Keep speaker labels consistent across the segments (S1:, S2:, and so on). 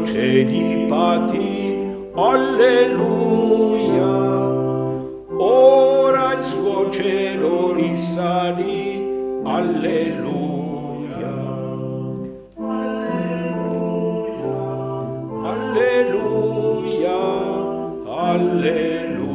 S1: cieli pati, alleluia. Ora il suo cielo risalì, alleluia. Alleluia, alleluia, alleluia.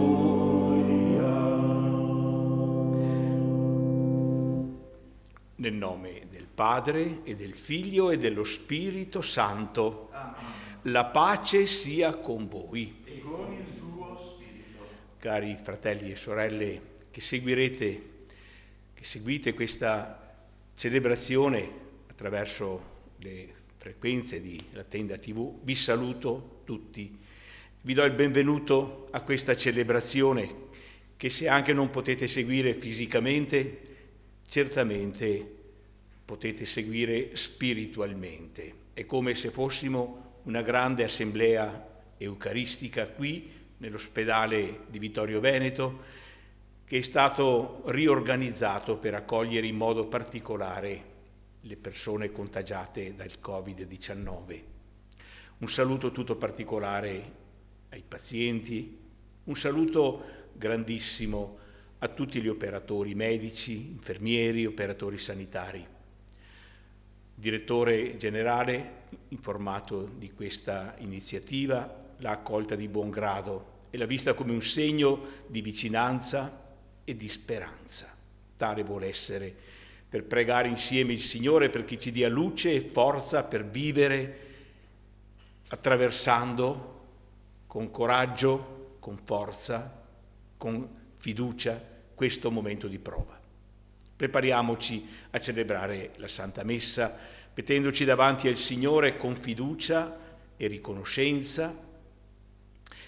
S1: Nel nome del Padre e del Figlio e dello Spirito Santo. Amen. La pace sia con voi.
S2: E con il tuo spirito.
S1: Cari fratelli e sorelle che seguite questa celebrazione attraverso le frequenze della Tenda TV, vi saluto tutti. Vi do il benvenuto a questa celebrazione che, se anche non potete seguire fisicamente, certamente potete seguire spiritualmente. È come se fossimo una grande assemblea eucaristica qui nell'ospedale di Vittorio Veneto, che è stato riorganizzato per accogliere in modo particolare le persone contagiate dal Covid-19. Un saluto tutto particolare ai pazienti, un saluto grandissimo a tutti gli operatori medici, infermieri, operatori sanitari. Il direttore generale, informato di questa iniziativa, l'ha accolta di buon grado e l'ha vista come un segno di vicinanza e di speranza. Tale vuole essere, per pregare insieme il Signore perché ci dia luce e forza per vivere attraversando con coraggio, con forza, con fiducia questo momento di prova. Prepariamoci a celebrare la Santa Messa, mettendoci davanti al Signore con fiducia e riconoscenza,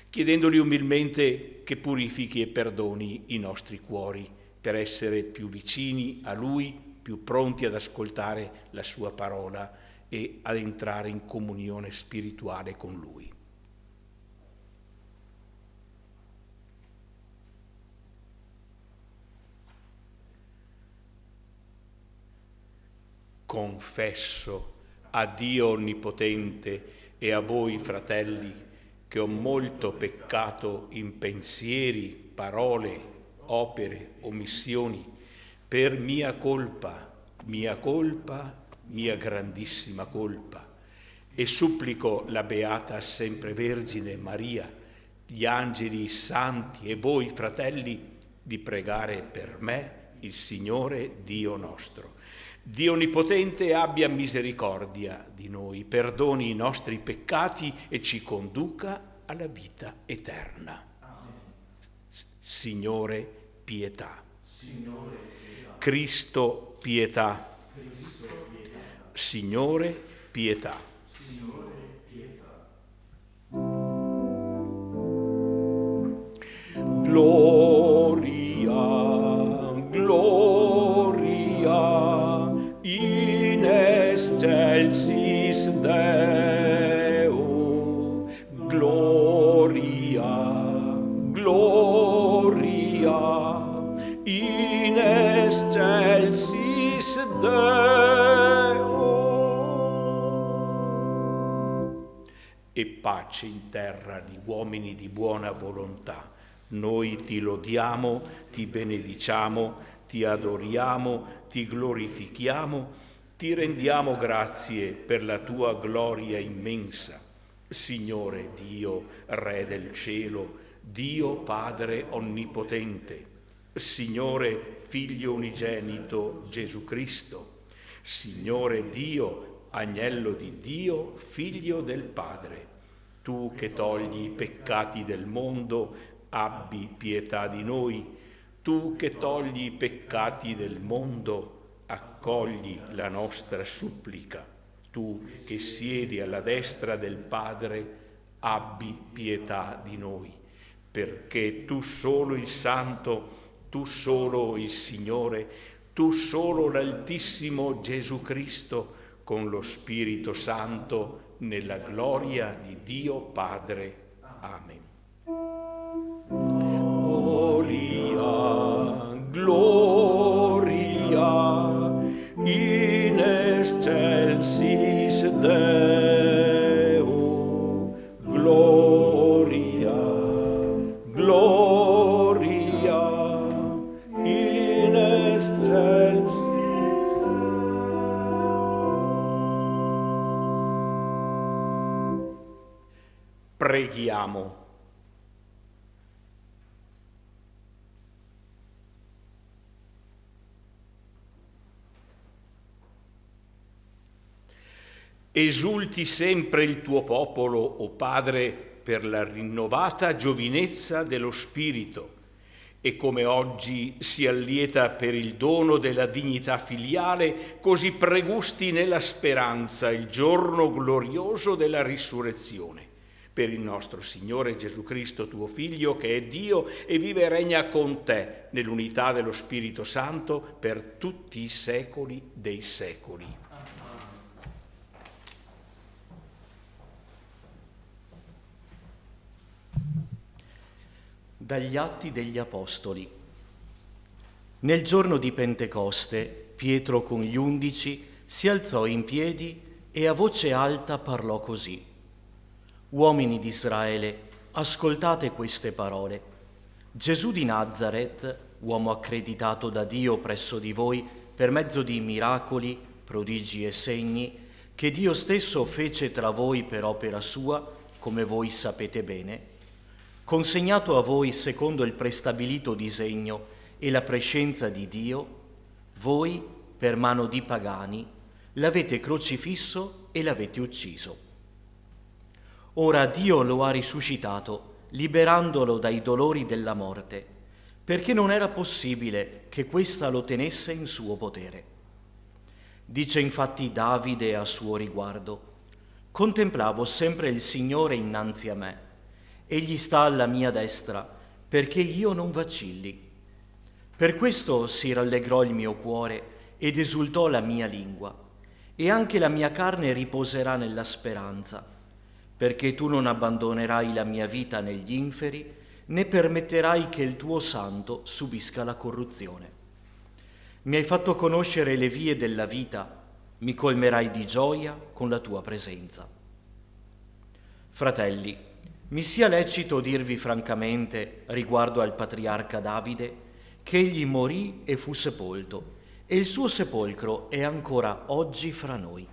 S1: chiedendogli umilmente che purifichi e perdoni i nostri cuori per essere più vicini a Lui, più pronti ad ascoltare la Sua parola e ad entrare in comunione spirituale con Lui. Confesso a Dio Onnipotente e a voi, fratelli, che ho molto peccato in pensieri, parole, opere, omissioni, per mia colpa, mia grandissima colpa, e supplico la Beata Sempre Vergine Maria, gli angeli, i santi e voi, fratelli, di pregare per me il Signore Dio nostro. Dio Onnipotente abbia misericordia di noi, perdoni i nostri peccati e ci conduca alla vita eterna.
S2: Amen.
S1: Signore, pietà.
S2: Signore, pietà.
S1: Cristo, pietà.
S2: Cristo, pietà.
S1: Signore, pietà.
S2: Signore, pietà.
S1: Gloria, gloria. In excelsis Deo, gloria, gloria, in excelsis Deo. E pace in terra agli uomini di buona volontà. Noi ti lodiamo, ti benediciamo, ti adoriamo, ti glorifichiamo, ti rendiamo grazie per la tua gloria immensa. Signore Dio, Re del cielo, Dio Padre Onnipotente, Signore Figlio Unigenito Gesù Cristo, Signore Dio, Agnello di Dio, Figlio del Padre, tu che togli i peccati del mondo, abbi pietà di noi. Tu che togli i peccati del mondo, accogli la nostra supplica. Tu che siedi alla destra del Padre, abbi pietà di noi, perché tu solo il Santo, tu solo il Signore, tu solo l'Altissimo Gesù Cristo, con lo Spirito Santo, nella gloria di Dio Padre. Amen. Gloria in excelsis Deo. Preghiamo. Esulti sempre il tuo popolo, o Padre, per la rinnovata giovinezza dello Spirito, e come oggi si allieta per il dono della dignità filiale, così pregusti nella speranza il giorno glorioso della risurrezione. Per il nostro Signore Gesù Cristo, tuo Figlio, che è Dio e vive e regna con te nell'unità dello Spirito Santo per tutti i secoli dei secoli.
S3: Dagli Atti degli Apostoli. Nel giorno di Pentecoste, Pietro con gli 11 si alzò in piedi e a voce alta parlò così: «Uomini di Israele, ascoltate queste parole. Gesù di Nazaret, uomo accreditato da Dio presso di voi per mezzo di miracoli, prodigi e segni, che Dio stesso fece tra voi per opera sua, come voi sapete bene, consegnato a voi secondo il prestabilito disegno e la prescienza di Dio, voi, per mano di pagani, l'avete crocifisso e l'avete ucciso. Ora Dio lo ha risuscitato, liberandolo dai dolori della morte, perché non era possibile che questa lo tenesse in suo potere. Dice infatti Davide a suo riguardo: «Contemplavo sempre il Signore innanzi a me, Egli sta alla mia destra, perché io non vacilli. Per questo si rallegrò il mio cuore ed esultò la mia lingua, e anche la mia carne riposerà nella speranza, perché tu non abbandonerai la mia vita negli inferi, né permetterai che il tuo santo subisca la corruzione. Mi hai fatto conoscere le vie della vita, mi colmerai di gioia con la tua presenza». Fratelli, mi sia lecito dirvi francamente riguardo al patriarca Davide che egli morì e fu sepolto, e il suo sepolcro è ancora oggi fra noi.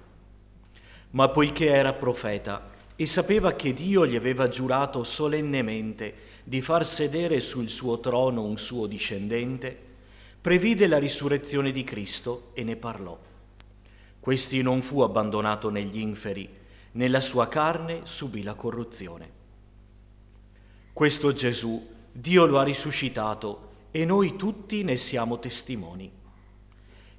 S3: Ma poiché era profeta e sapeva che Dio gli aveva giurato solennemente di far sedere sul suo trono un suo discendente, previde la risurrezione di Cristo e ne parlò. Questi non fu abbandonato negli inferi, nella sua carne subì la corruzione. Questo Gesù Dio lo ha risuscitato e noi tutti ne siamo testimoni.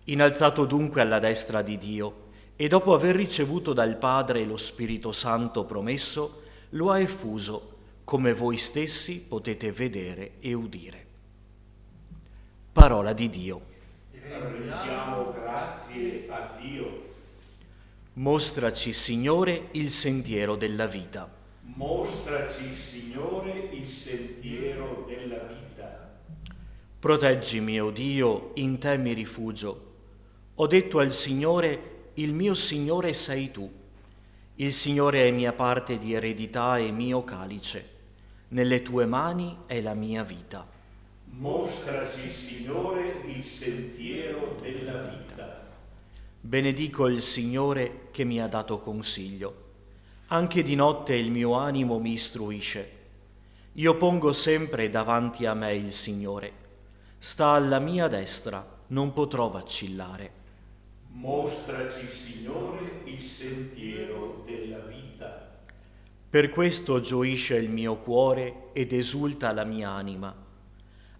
S3: Innalzato dunque alla destra di Dio e dopo aver ricevuto dal Padre lo Spirito Santo promesso, lo ha effuso, come voi stessi potete vedere e udire. Parola di Dio.
S1: Rendiamo grazie a Dio.
S3: Mostraci, Signore, il sentiero della vita.
S1: Mostraci, Signore, il sentiero della vita.
S3: Proteggimi, o Dio, in te mi rifugio. Ho detto al Signore: il mio Signore sei tu. Il Signore è mia parte di eredità e mio calice. Nelle tue mani è la mia vita.
S1: Mostraci, Signore, il sentiero della vita.
S3: Benedico il Signore che mi ha dato consiglio. Anche di notte il mio animo mi istruisce. Io pongo sempre davanti a me il Signore. Sta alla mia destra, non potrò vacillare.
S1: Mostraci, Signore, il sentiero della vita.
S3: Per questo gioisce il mio cuore ed esulta la mia anima.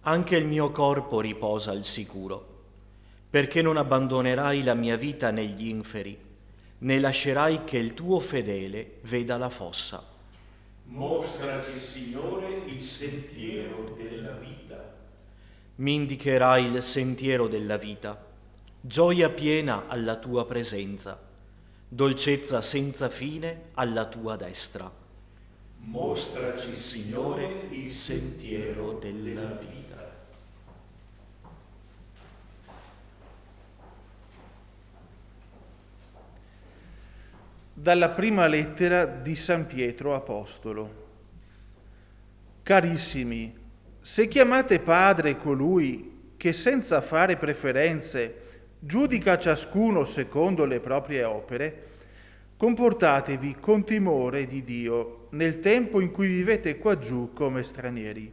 S3: Anche il mio corpo riposa al sicuro, perché non abbandonerai la mia vita negli inferi, né lascerai che il tuo fedele veda la fossa.
S1: Mostraci, Signore, il sentiero della vita.
S3: Mi indicherai il sentiero della vita, gioia piena alla tua presenza, dolcezza senza fine alla tua destra.
S1: Mostraci, Signore, il sentiero della vita.
S4: Dalla prima lettera di San Pietro Apostolo. Carissimi, se chiamate Padre colui che senza fare preferenze giudica ciascuno secondo le proprie opere, comportatevi con timore di Dio nel tempo in cui vivete qua giù come stranieri.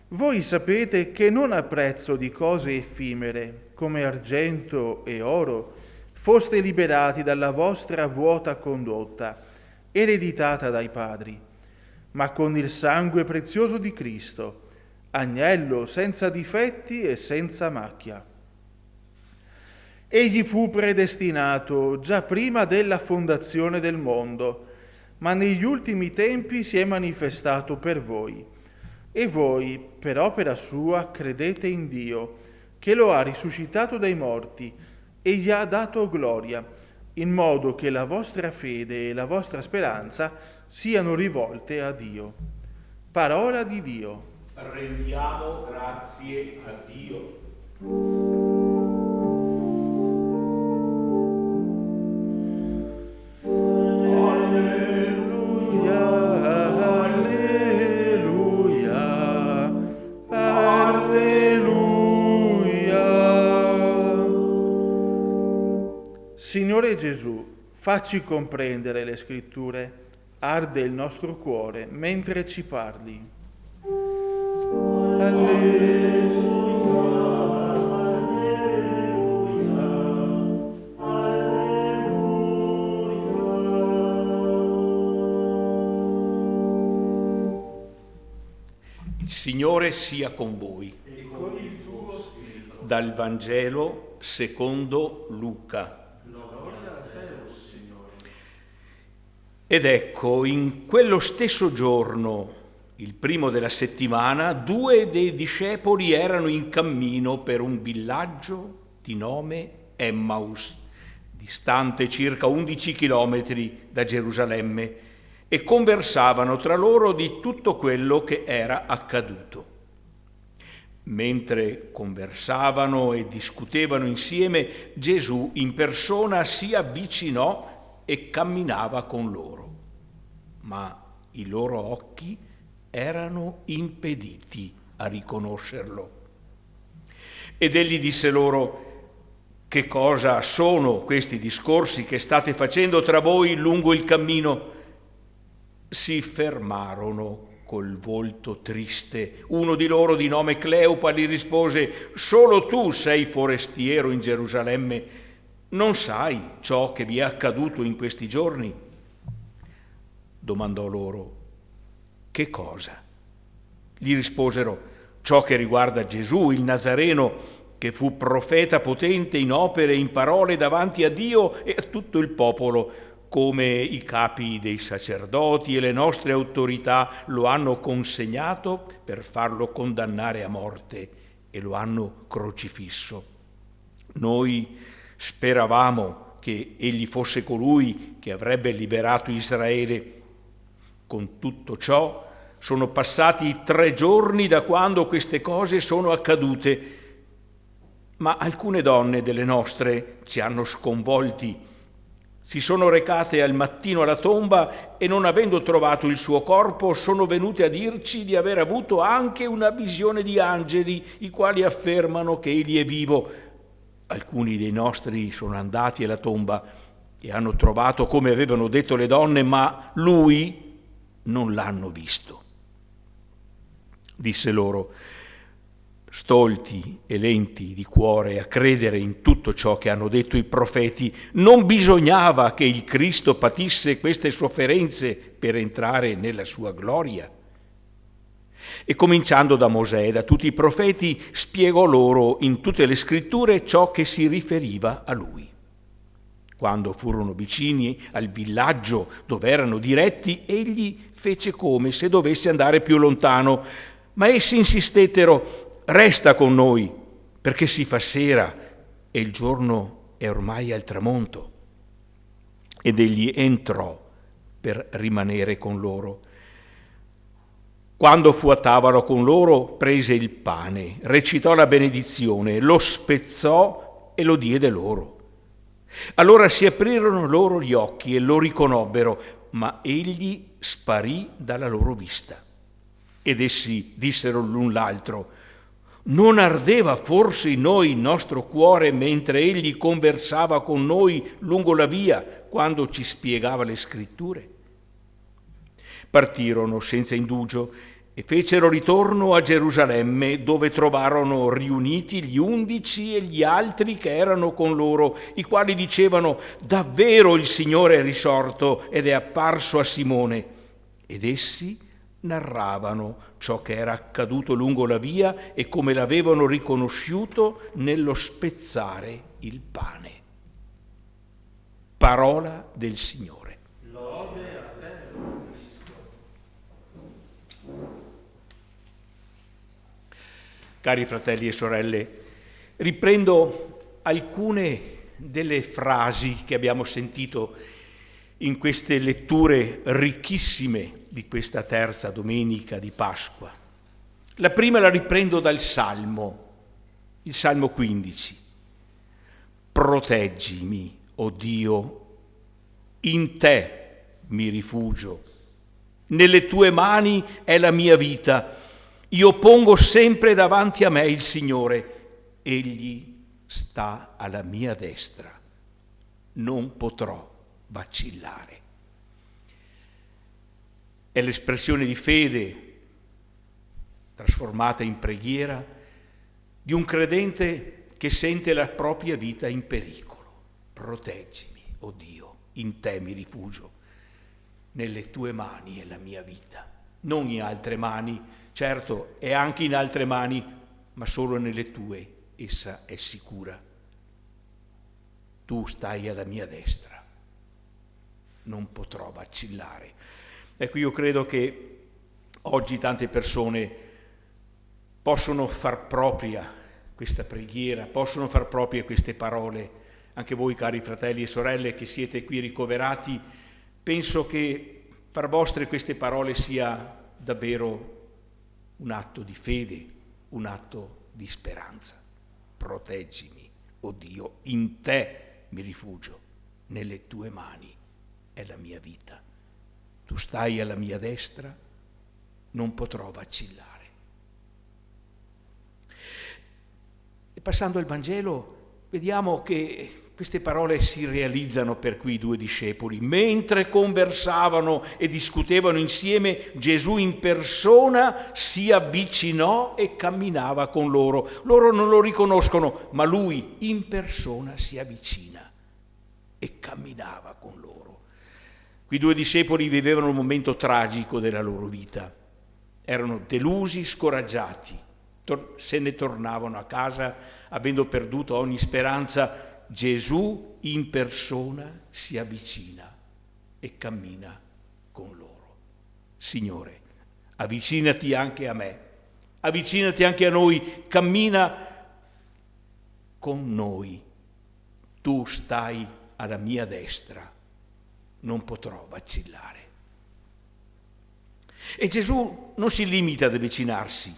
S4: Voi sapete che non a prezzo di cose effimere, come argento e oro, foste liberati dalla vostra vuota condotta, ereditata dai padri, ma con il sangue prezioso di Cristo, agnello senza difetti e senza macchia. Egli fu predestinato già prima della fondazione del mondo, ma negli ultimi tempi si è manifestato per voi. E voi, per opera sua, credete in Dio, che lo ha risuscitato dai morti e gli ha dato gloria, in modo che la vostra fede e la vostra speranza siano rivolte a Dio. Parola di Dio.
S1: Rendiamo grazie a Dio.
S4: Signore Gesù, facci comprendere le Scritture, arde il nostro cuore mentre ci parli.
S1: Il Signore sia con voi.
S2: E con il tuo spirito.
S1: Dal Vangelo secondo Luca. Ed ecco, in quello stesso giorno, il primo della settimana, 2 dei discepoli erano in cammino per un villaggio di nome Emmaus, distante circa 11 chilometri da Gerusalemme, e conversavano tra loro di tutto quello che era accaduto. Mentre conversavano e discutevano insieme, Gesù in persona si avvicinò e camminava con loro, ma i loro occhi erano impediti a riconoscerlo. Ed egli disse loro: che cosa sono questi discorsi che state facendo tra voi lungo il cammino? Si fermarono col volto triste. Uno di loro, di nome Cleopa, gli rispose: solo tu sei forestiero in Gerusalemme, non sai ciò che vi è accaduto in questi giorni? Domandò loro: che cosa? Gli risposero: ciò che riguarda Gesù, il Nazareno, che fu profeta potente in opere e in parole davanti a Dio e a tutto il popolo, come i capi dei sacerdoti e le nostre autorità lo hanno consegnato per farlo condannare a morte e lo hanno crocifisso. Noi speravamo che egli fosse colui che avrebbe liberato Israele. Con tutto ciò sono passati 3 giorni da quando queste cose sono accadute, ma alcune donne delle nostre ci hanno sconvolti. Si sono recate al mattino alla tomba e, non avendo trovato il suo corpo, sono venute a dirci di aver avuto anche una visione di angeli, i quali affermano che egli è vivo. Alcuni dei nostri sono andati alla tomba e hanno trovato come avevano detto le donne, ma lui non l'hanno visto. Disse loro: stolti e lenti di cuore a credere in tutto ciò che hanno detto i profeti, non bisognava che il Cristo patisse queste sofferenze per entrare nella sua gloria? E cominciando da Mosè e da tutti i profeti, spiegò loro in tutte le scritture ciò che si riferiva a lui. Quando furono vicini al villaggio dove erano diretti, egli fece come se dovesse andare più lontano, ma essi insistettero: resta con noi, perché si fa sera e il giorno è ormai al tramonto. Ed egli entrò per rimanere con loro. Quando fu a tavola con loro, prese il pane, recitò la benedizione, lo spezzò e lo diede loro. Allora si aprirono loro gli occhi e lo riconobbero, ma egli sparì dalla loro vista. Ed essi dissero l'un l'altro: Non ardeva forse in noi il nostro cuore mentre egli conversava con noi lungo la via quando ci spiegava le scritture? Partirono senza indugio e fecero ritorno a Gerusalemme, dove trovarono riuniti gli 11 e gli altri che erano con loro, i quali dicevano: davvero il Signore è risorto ed è apparso a Simone. Ed essi narravano ciò che era accaduto lungo la via e come l'avevano riconosciuto nello spezzare il pane. Parola del Signore.
S2: Lode a te, Cristo.
S1: Cari fratelli e sorelle, riprendo alcune delle frasi che abbiamo sentito in queste letture ricchissime di questa terza domenica di Pasqua. La prima la riprendo dal Salmo, il Salmo 15. Proteggimi, o Dio, in te mi rifugio, nelle tue mani è la mia vita. Io pongo sempre davanti a me il Signore, egli sta alla mia destra, non potrò vacillare. È l'espressione di fede trasformata in preghiera di un credente che sente la propria vita in pericolo. Proteggimi, o Dio, in te mi rifugio, nelle tue mani è la mia vita. Non in altre mani, certo, è anche in altre mani, ma solo nelle tue essa è sicura. Tu stai alla mia destra, non potrò vacillare. Ecco, io credo che oggi tante persone possono far propria questa preghiera, possono far proprie queste parole. Anche voi, cari fratelli e sorelle che siete qui ricoverati, penso che far vostre queste parole sia davvero un atto di fede, un atto di speranza. Proteggimi, o Dio, in te mi rifugio, nelle tue mani è la mia vita. Tu stai alla mia destra, non potrò vacillare. E passando al Vangelo, vediamo che queste parole si realizzano per quei due discepoli. Mentre conversavano e discutevano insieme, Gesù in persona si avvicinò e camminava con loro. Loro non lo riconoscono, ma lui in persona si avvicina e camminava con loro. Quei due discepoli vivevano un momento tragico della loro vita. Erano delusi, scoraggiati. Se ne tornavano a casa avendo perduto ogni speranza. Gesù in persona si avvicina e cammina con loro. Signore, avvicinati anche a me, avvicinati anche a noi, cammina con noi. Tu stai alla mia destra, non potrò vacillare. E Gesù non si limita ad avvicinarsi,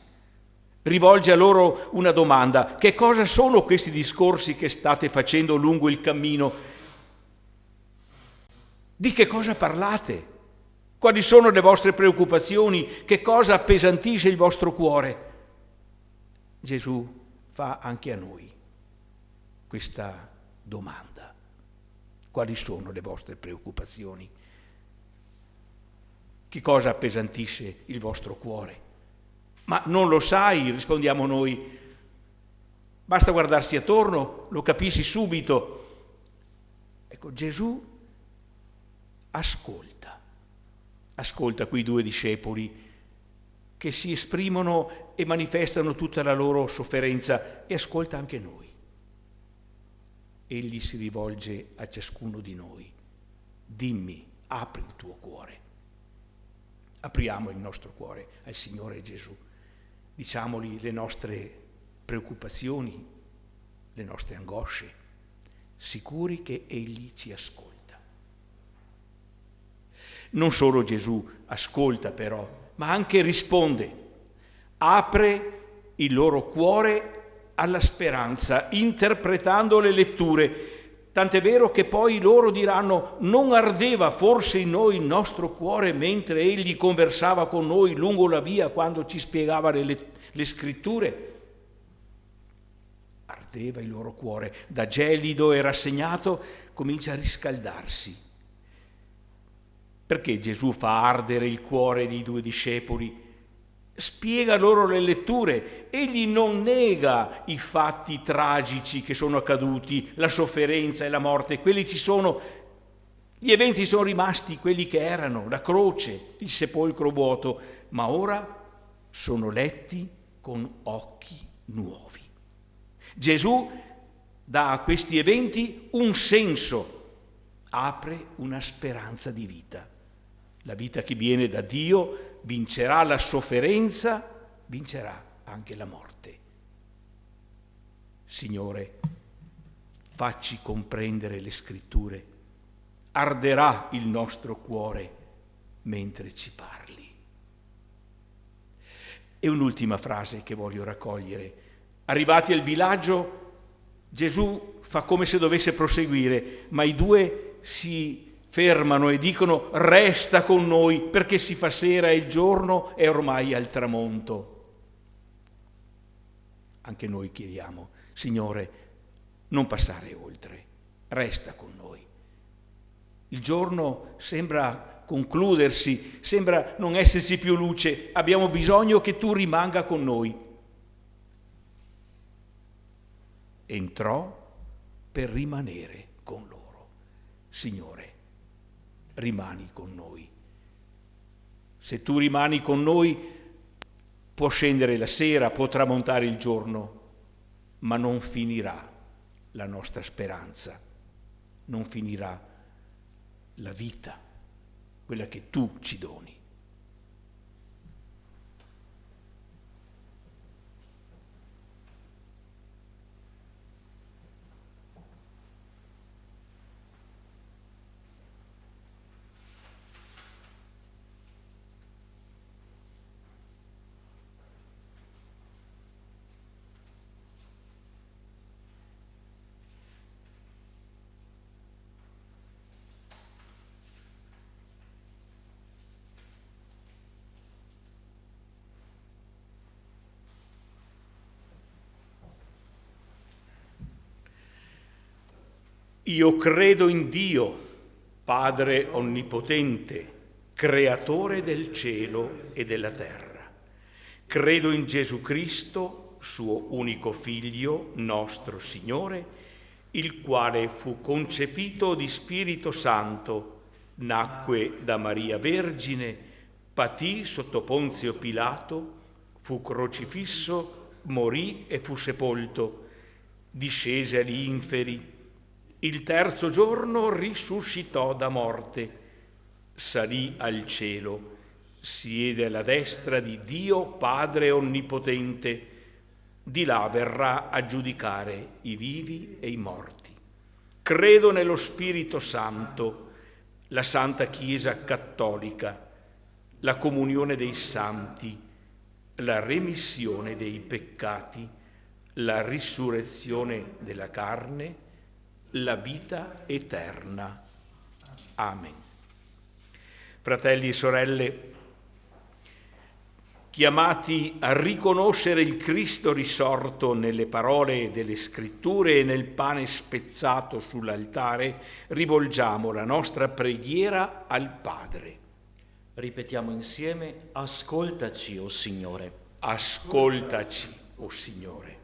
S1: rivolge a loro una domanda: che cosa sono questi discorsi che state facendo lungo il cammino? Di che cosa parlate? Quali sono le vostre preoccupazioni? Che cosa appesantisce il vostro cuore? Gesù fa anche a noi questa domanda. Quali sono le vostre preoccupazioni? Che cosa appesantisce il vostro cuore? Ma non lo sai, rispondiamo noi. Basta guardarsi attorno, lo capisci subito. Ecco, Gesù ascolta quei due discepoli che si esprimono e manifestano tutta la loro sofferenza e ascolta anche noi. Egli si rivolge a ciascuno di noi. Dimmi, apri il tuo cuore. Apriamo il nostro cuore al Signore Gesù. Diciamogli le nostre preoccupazioni, le nostre angosce, sicuri che Egli ci ascolta. Non solo Gesù ascolta però, ma anche risponde. Apre il loro cuore alla speranza, interpretando le letture. Tant'è vero che poi loro diranno: non ardeva forse in noi il nostro cuore mentre egli conversava con noi lungo la via quando ci spiegava le scritture? ardeva il loro cuore, da gelido e rassegnato comincia a riscaldarsi. Perché Gesù fa ardere il cuore dei due discepoli? Spiega loro le letture, egli non nega i fatti tragici che sono accaduti, la sofferenza e la morte, quelli ci sono, gli eventi sono rimasti quelli che erano, la croce, il sepolcro vuoto, ma ora sono letti con occhi nuovi. Gesù dà a questi eventi un senso, apre una speranza di vita. La vita che viene da Dio vincerà la sofferenza, vincerà anche la morte. Signore, facci comprendere le Scritture, arderà il nostro cuore mentre ci parli. E un'ultima frase che voglio raccogliere. Arrivati al villaggio, Gesù fa come se dovesse proseguire, ma i due si fermano e dicono: resta con noi, perché si fa sera e il giorno è ormai al tramonto. Anche noi chiediamo: Signore, non passare oltre, resta con noi. Il giorno sembra concludersi, sembra non esserci più luce, abbiamo bisogno che tu rimanga con noi. Entrò per rimanere con loro. Signore, rimani con noi. Se tu rimani con noi, può scendere la sera, può tramontare il giorno, ma non finirà la nostra speranza, non finirà la vita, quella che tu ci doni. Io credo in Dio, Padre Onnipotente, Creatore del cielo e della terra. Credo in Gesù Cristo, suo unico Figlio, nostro Signore, il quale fu concepito di Spirito Santo, nacque da Maria Vergine, patì sotto Ponzio Pilato, fu crocifisso, morì e fu sepolto, discese agli inferi. Il terzo giorno risuscitò da morte, salì al cielo, siede alla destra di Dio Padre Onnipotente, di là verrà a giudicare i vivi e i morti. Credo nello Spirito Santo, la Santa Chiesa Cattolica, la comunione dei santi, la remissione dei peccati, la risurrezione della carne, la vita eterna. Amen. Fratelli e sorelle, chiamati a riconoscere il Cristo risorto nelle parole delle Scritture e nel pane spezzato sull'altare, rivolgiamo la nostra preghiera al Padre.
S3: Ripetiamo insieme: ascoltaci, o Signore.
S1: Ascoltaci, o Signore.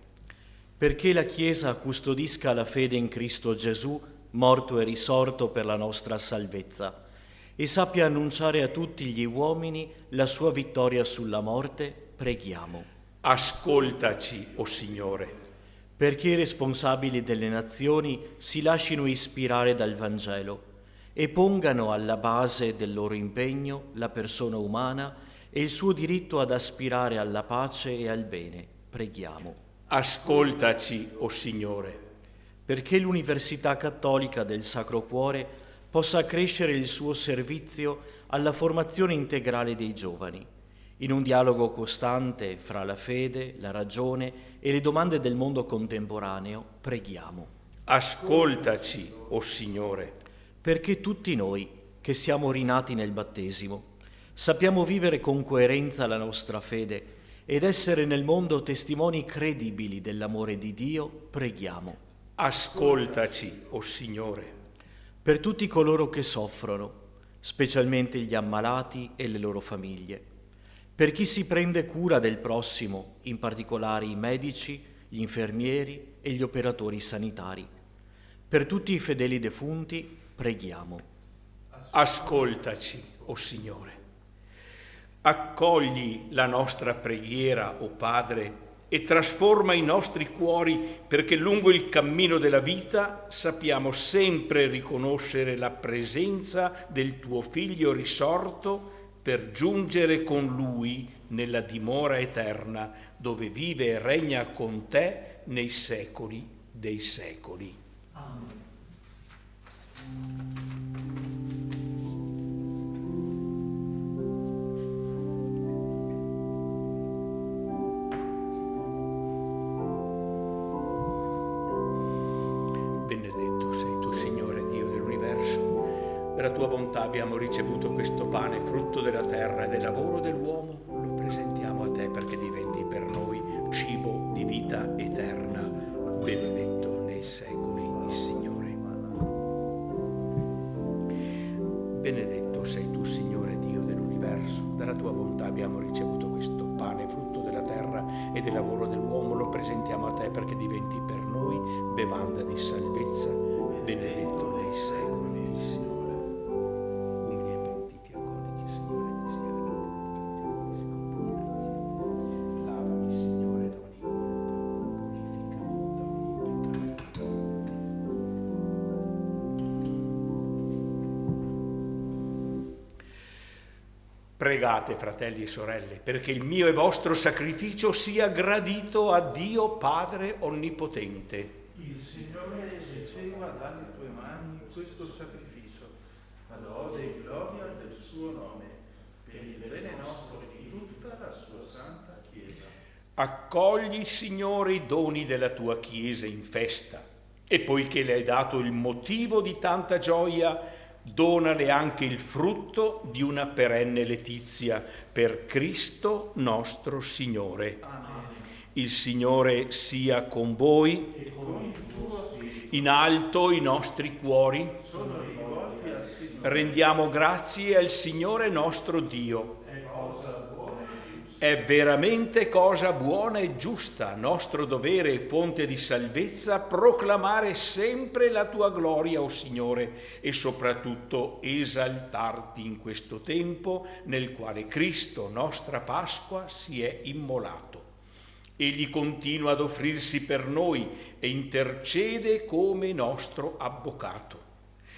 S3: Perché la Chiesa custodisca la fede in Cristo Gesù, morto e risorto per la nostra salvezza, e sappia annunciare a tutti gli uomini la sua vittoria sulla morte, preghiamo.
S1: Ascoltaci, o Signore.
S3: Perché i responsabili delle nazioni si lascino ispirare dal Vangelo e pongano alla base del loro impegno la persona umana e il suo diritto ad aspirare alla pace e al bene, preghiamo.
S1: Ascoltaci, o Signore.
S3: Perché l'Università Cattolica del Sacro Cuore possa accrescere il suo servizio alla formazione integrale dei giovani, in un dialogo costante fra la fede, la ragione e le domande del mondo contemporaneo, preghiamo.
S1: Ascoltaci, o Signore.
S3: Perché tutti noi, che siamo rinati nel battesimo, sappiamo vivere con coerenza la nostra fede ed essere nel mondo testimoni credibili dell'amore di Dio, preghiamo.
S1: Ascoltaci, o Signore.
S3: Per tutti coloro che soffrono, specialmente gli ammalati e le loro famiglie, per chi si prende cura del prossimo, in particolare i medici, gli infermieri e gli operatori sanitari, per tutti i fedeli defunti, preghiamo.
S1: Ascoltaci, o Signore. Accogli la nostra preghiera, o Padre, e trasforma i nostri cuori perché lungo il cammino della vita sappiamo sempre riconoscere la presenza del tuo Figlio risorto per giungere con Lui nella dimora eterna dove vive e regna con te nei secoli dei secoli.
S3: Amen.
S1: Benedetto sei tu, Signore Dio dell'universo. Per la tua bontà abbiamo ricevuto questo pane, frutto della terra e del lavoro dell'uomo. Lo presentiamo a te perché diventi per noi cibo di vita eterna. Benedetto nei secoli il Signore. Benedetto sei tu, Signore Dio dell'universo. Dalla tua bontà abbiamo ricevuto questo pane, frutto della terra e del lavoro dell'uomo. Lo presentiamo a te perché diventi per noi bevanda di salvezza. Benedetto nei secoli il Signore. Umili e pentiti accogli, Signore, ti sia grande. Lavami, Signore, da ogni colpa, purificami da ogni peccato. Pregate, fratelli e sorelle, perché il mio e vostro sacrificio sia gradito a Dio Padre Onnipotente.
S4: Il Signore riceva dalle tue mani questo sacrificio, a lode e gloria del suo nome, per il bene nostro e di tutta la sua santa Chiesa.
S1: Accogli, Signore, i doni della tua Chiesa in festa, e poiché le hai dato il motivo di tanta gioia, donale anche il frutto di una perenne letizia per Cristo nostro Signore.
S4: Amen.
S1: Il Signore sia con voi.
S4: E con il tuo spirito.
S1: In alto i nostri cuori.
S4: Sono rivolti al Signore.
S1: Rendiamo grazie al Signore nostro Dio.
S4: È cosa buona e giusta.
S1: È veramente cosa buona e giusta, nostro dovere e fonte di salvezza, proclamare sempre la tua gloria, o Signore, e soprattutto esaltarti in questo tempo nel quale Cristo, nostra Pasqua, si è immolato. Egli continua ad offrirsi per noi e intercede come nostro avvocato.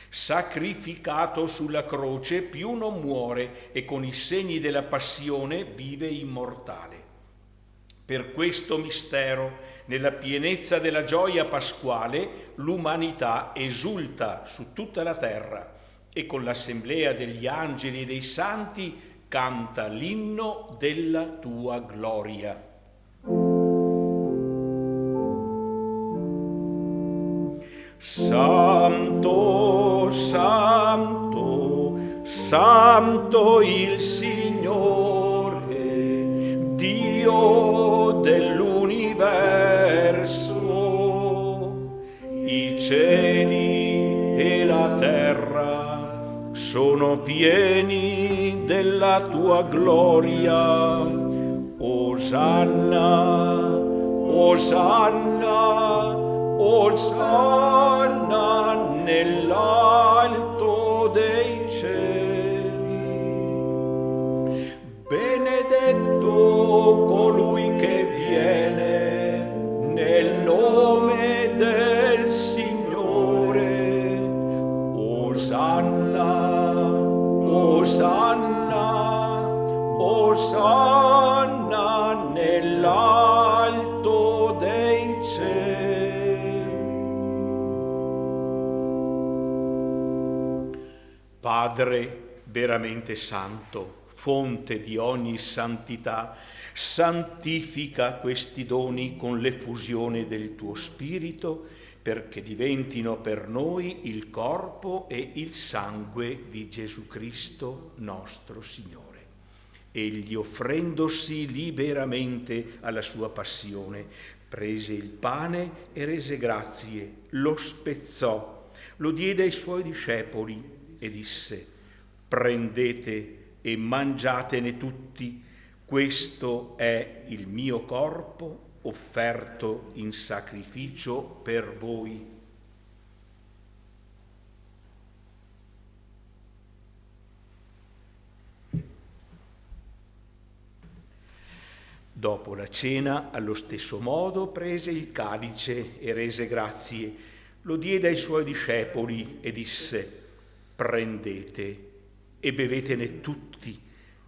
S1: Sacrificato sulla croce, più non muore e con i segni della passione vive immortale. Per questo mistero, nella pienezza della gioia pasquale, l'umanità esulta su tutta la terra e con l'assemblea degli angeli e dei santi canta l'inno della tua gloria. Santo, santo, santo il Signore, Dio dell'universo. I cieli e la terra sono pieni della tua gloria. Osanna, Osanna, Osanna nell'alto dei cieli. Benedetto colui che viene nel nome del Signore. Osanna, Osanna, Osanna nell'alto dei cieli. Padre veramente santo, fonte di ogni santità, santifica questi doni con l'effusione del tuo Spirito, perché diventino per noi il corpo e il sangue di Gesù Cristo nostro Signore. Egli, offrendosi liberamente alla sua passione, prese il pane e rese grazie, lo spezzò, lo diede ai suoi discepoli e disse: prendete e mangiatene tutti, questo è il mio corpo offerto in sacrificio per voi. Dopo la cena, allo stesso modo, prese il calice e rese grazie, lo diede ai suoi discepoli e disse: prendete e bevetene tutti,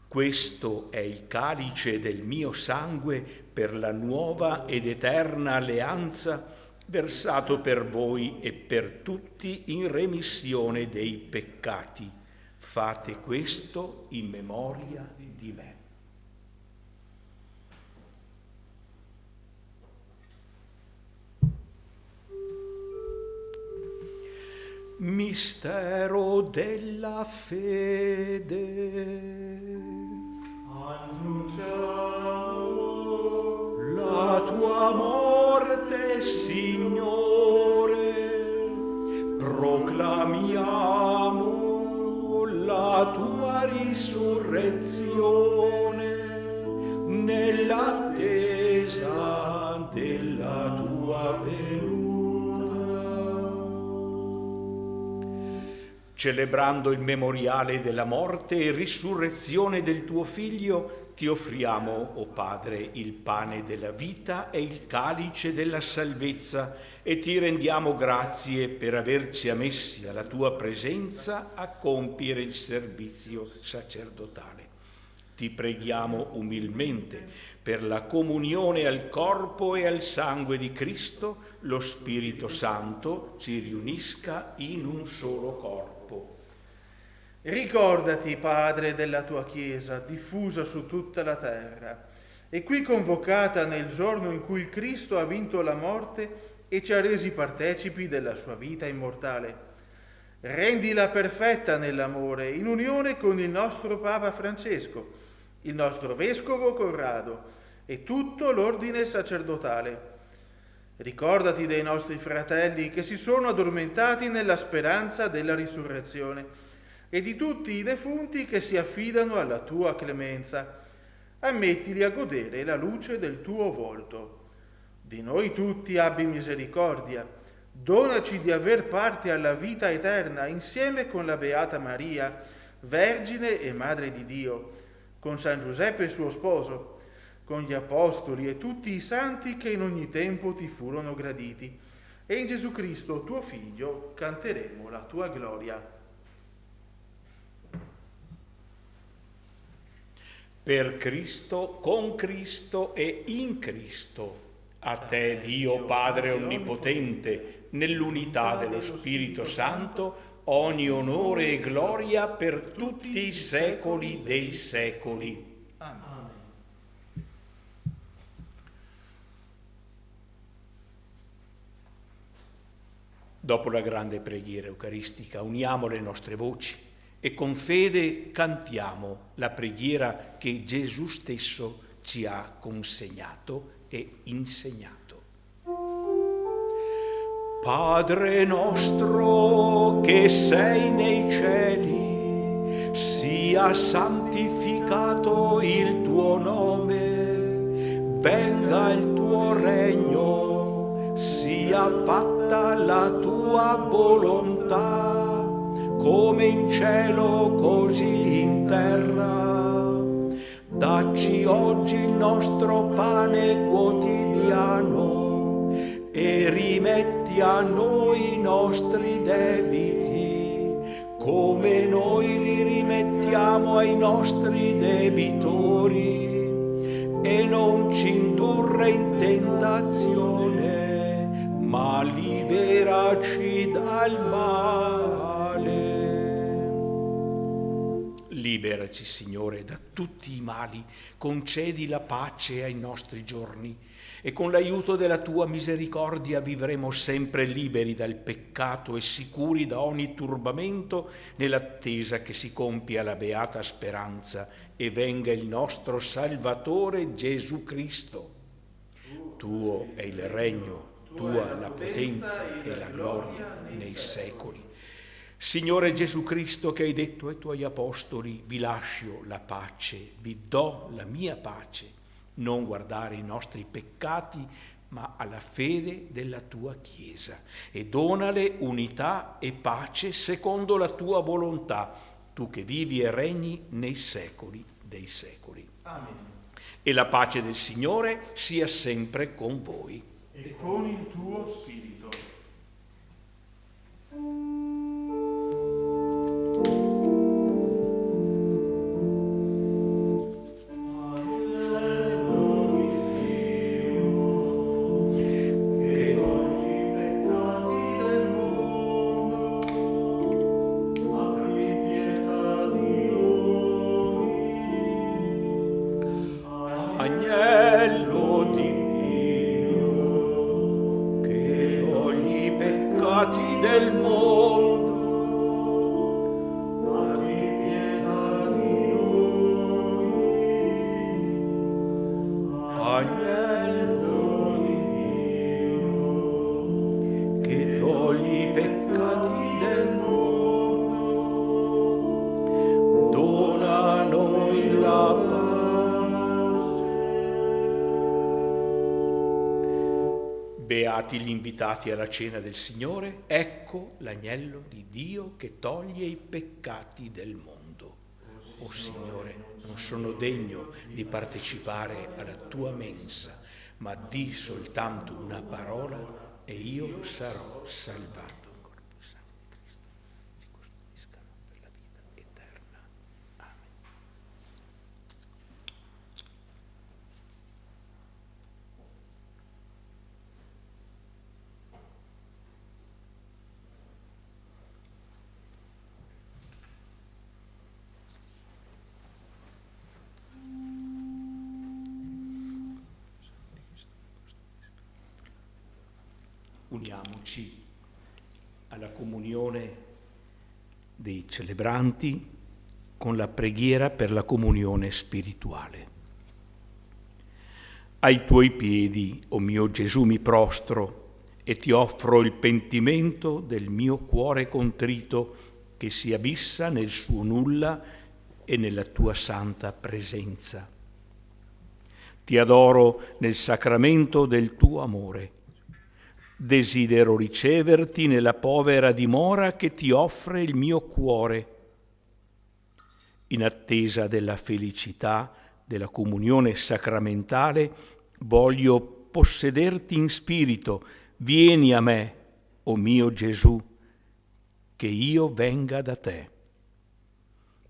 S1: questo è il calice del mio sangue per la nuova ed eterna alleanza, versato per voi e per tutti in remissione dei peccati. Fate questo in memoria di me. Mistero della fede.
S2: Annunciamo
S1: La tua morte, Signore, proclamiamo la tua risurrezione nell'attesa della tua venuta. Celebrando il memoriale della morte e risurrezione del tuo Figlio, ti offriamo, o Padre, il pane della vita e il calice della salvezza e ti rendiamo grazie per averci ammessi alla tua presenza a compiere il servizio sacerdotale. Ti preghiamo umilmente per la comunione al corpo e al sangue di Cristo, lo Spirito Santo ci riunisca in un solo corpo.
S4: Ricordati, Padre, della tua Chiesa, diffusa su tutta la terra, e qui convocata nel giorno in cui il Cristo ha vinto la morte e ci ha resi partecipi della sua vita immortale. Rendila perfetta nell'amore, in unione con il nostro Papa Francesco, il nostro Vescovo Corrado e tutto l'ordine sacerdotale. Ricordati dei nostri fratelli che si sono addormentati nella speranza della risurrezione e di tutti i defunti che si affidano alla tua clemenza. Ammettili a godere la luce del tuo volto. Di noi tutti abbi misericordia. Donaci di aver parte alla vita eterna insieme con la Beata Maria, Vergine e Madre di Dio, con San Giuseppe suo sposo, con gli Apostoli e tutti i santi che in ogni tempo ti furono graditi. E in Gesù Cristo, tuo Figlio, canteremo la tua gloria.
S1: Per Cristo, con Cristo e in Cristo. A te, Dio Padre Onnipotente, nell'unità dello Spirito Santo, ogni onore e gloria per tutti i secoli dei secoli.
S2: Amen.
S1: Dopo la grande preghiera eucaristica, uniamo le nostre voci e con fede cantiamo la preghiera che Gesù stesso ci ha consegnato e insegnato. Padre nostro che sei nei cieli, sia santificato il tuo nome, venga il tuo regno, sia fatta la tua volontà, come in cielo così in terra. Dacci oggi il nostro pane quotidiano e rimetti a noi i nostri debiti, come noi li rimettiamo ai nostri debitori, e non ci indurre in tentazione, ma liberaci dal male. Liberaci, Signore, da tutti i mali, concedi la pace ai nostri giorni e con l'aiuto della tua misericordia vivremo sempre liberi dal peccato e sicuri da ogni turbamento nell'attesa che si compia la beata speranza e venga il nostro Salvatore Gesù Cristo. Tuo è il regno, tua la potenza e la gloria nei secoli. Signore Gesù Cristo, che hai detto ai tuoi apostoli: vi lascio la pace, vi do la mia pace, non guardare i nostri peccati, ma alla fede della tua Chiesa, e donale unità e pace secondo la tua volontà, tu che vivi e regni nei secoli dei secoli.
S4: Amen.
S1: E la pace del Signore sia sempre con voi.
S4: E con il tuo spirito.
S1: Agnello di Dio, che togli i peccati del mondo, abbi pietà di noi. Agnello di Dio, che togli i peccati del mondo, dona a noi la pace. Beati gli invitati alla cena del Signore, ecco l'agnello di Dio che toglie i peccati del mondo. O Signore, non sono degno di partecipare alla tua mensa, ma di soltanto una parola e io sarò salvato. Il corpo e sangue di Cristo ci custodiscano per la vita eterna. Amen. Uniamoci alla comunione dei celebranti con la preghiera per la comunione spirituale. Ai tuoi piedi, o mio Gesù, mi prostro e ti offro il pentimento del mio cuore contrito che si abissa nel suo nulla e nella tua santa presenza. Ti adoro nel sacramento del tuo amore. Desidero riceverti nella povera dimora che ti offre il mio cuore. In attesa della felicità della comunione sacramentale, voglio possederti in spirito. Vieni a me, o mio Gesù, che io venga da te.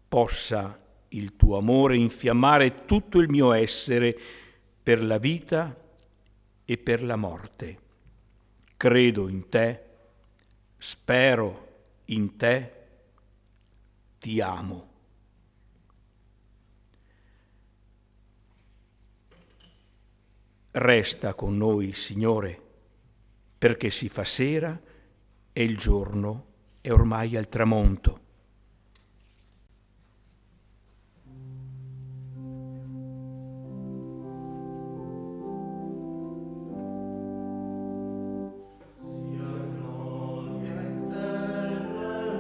S1: Possa il tuo amore infiammare tutto il mio essere per la vita e per la morte. Credo in te, spero in te, ti amo. Resta con noi, Signore, perché si fa sera e il giorno è ormai al tramonto.
S2: Alleluia.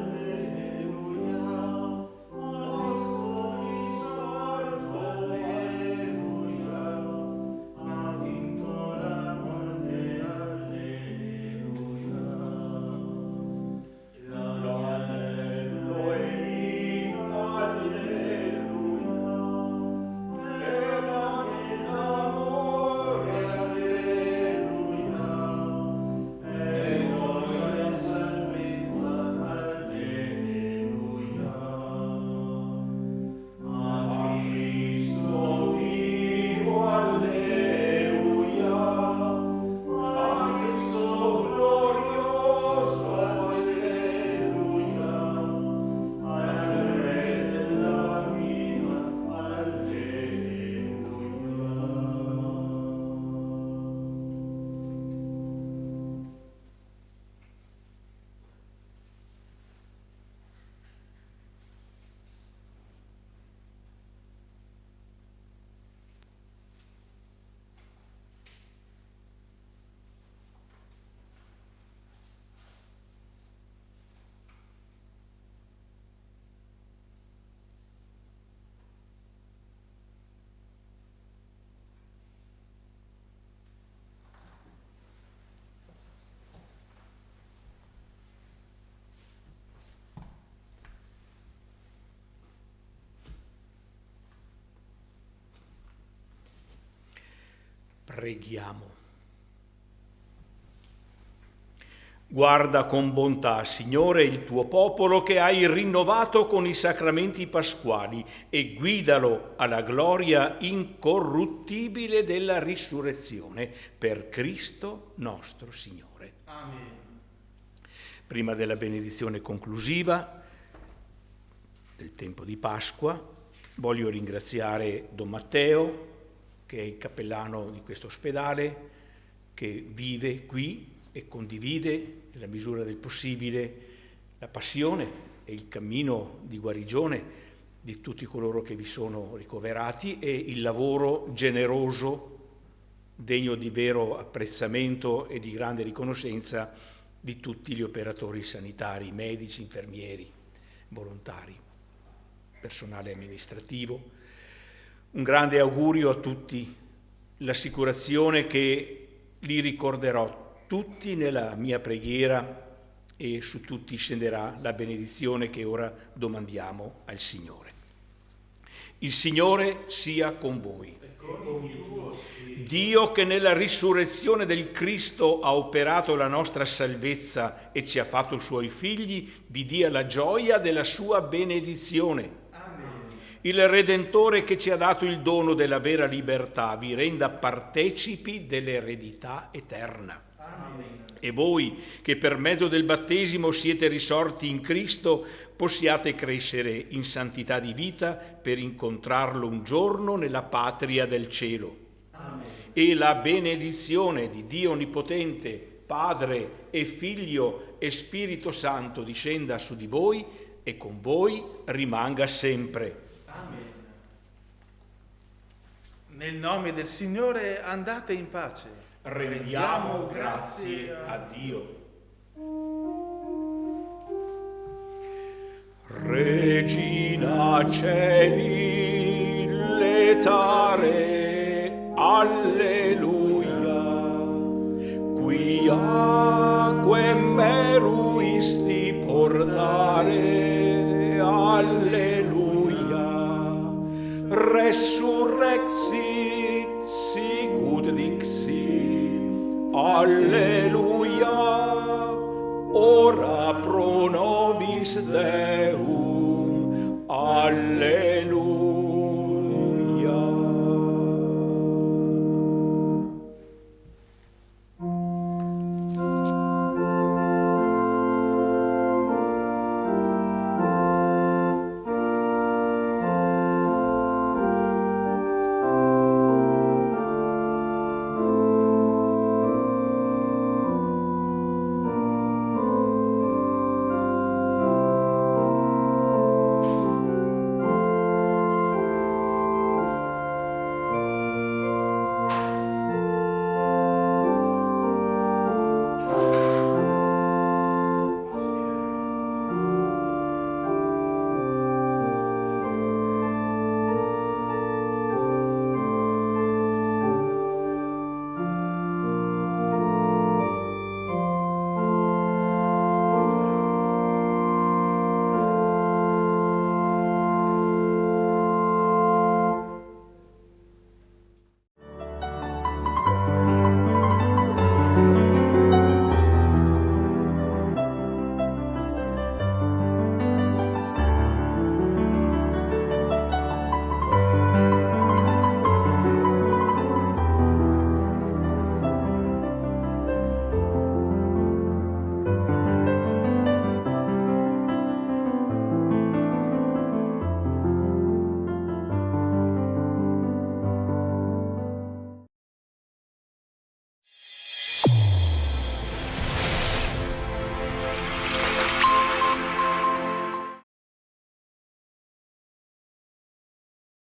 S1: Preghiamo. Guarda con bontà, Signore, il tuo popolo che hai rinnovato con i sacramenti pasquali e guidalo alla gloria incorruttibile della risurrezione per Cristo nostro Signore.
S4: Amen.
S1: Prima della benedizione conclusiva del tempo di Pasqua, voglio ringraziare Don Matteo, che è il cappellano di questo ospedale, che vive qui e condivide, nella misura del possibile, la passione e il cammino di guarigione di tutti coloro che vi sono ricoverati e il lavoro generoso, degno di vero apprezzamento e di grande riconoscenza di tutti gli operatori sanitari, medici, infermieri, volontari, personale amministrativo. Un grande augurio a tutti, l'assicurazione che li ricorderò tutti nella mia preghiera e su tutti scenderà la benedizione che ora domandiamo al Signore. Il Signore sia con voi. Dio che nella risurrezione del Cristo ha operato la nostra salvezza e ci ha fatto suoi figli, vi dia la gioia della sua benedizione. Il Redentore che ci ha dato il dono della vera libertà vi renda partecipi dell'eredità eterna. Amen. E voi che per mezzo del battesimo siete risorti in Cristo possiate crescere in santità di vita per incontrarlo un giorno nella patria del cielo. Amen. E la benedizione di Dio Onnipotente, Padre e Figlio e Spirito Santo discenda su di voi e con voi rimanga sempre.
S4: Amen. Nel nome del Signore andate in pace.
S1: Rendiamo grazie a Dio. Regina celi letare, alleluia, qui acque meruisti portare, alleluia, resurrexit sicut dixit, alleluia, ora pro nobis Deum, alleluia.